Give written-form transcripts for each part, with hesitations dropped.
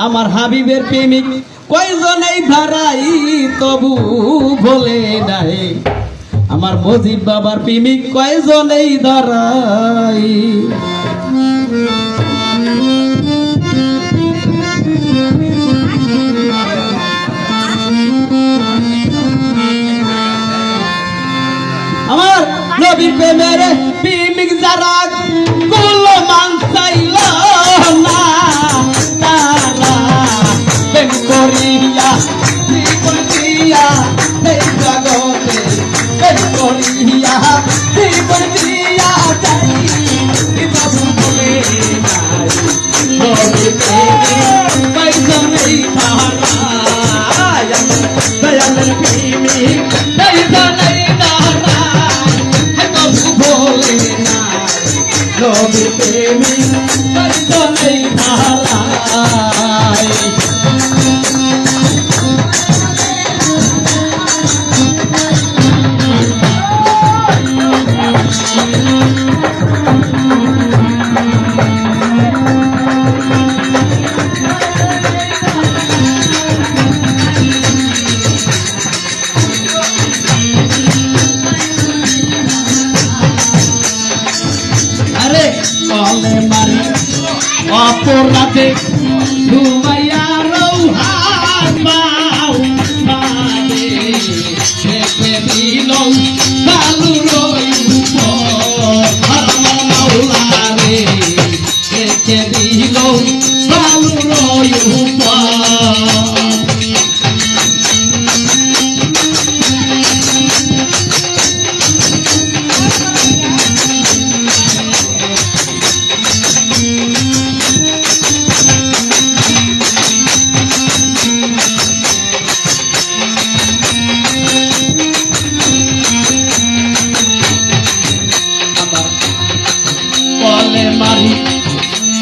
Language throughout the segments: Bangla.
আমার হাবিবের প্রেমিক কয়জনেই ধারাই তবু ভোলে নাই আমার মজিদ বাবার প্রেমিক কয়জনেই ধারাই আমার নবীর প্রেমের প্রেমিক যারা কুল মান চাইল না তারা প্রেম করিয়া জীবন দিয়া এই জগতে প্রেম করিয়া জীবন দিয়া যাই তবু বলে নাই নবীর প্রেমিক কয়জনেই ধারাই দয়ালের প্রেমিক কয়জনেই নবীর প্রেমিক কয়জনেই ধারাই কলে মারি অপরাধে ডুবাইয়া রৌহান বাউ মানে ছেপে দিল বালু রইব আমার মাওলা রে ছেপে দিল বালু রইব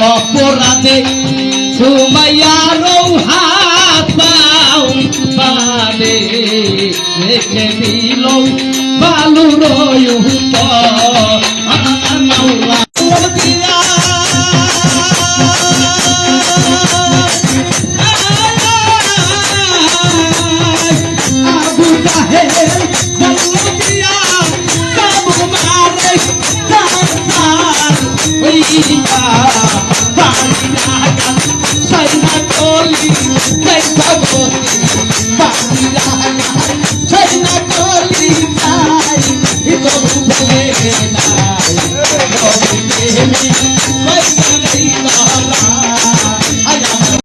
অপরাধে সুমাইয়া রৌহাত পাও পানে রেখে দিল বালু রইব আমার মাওলা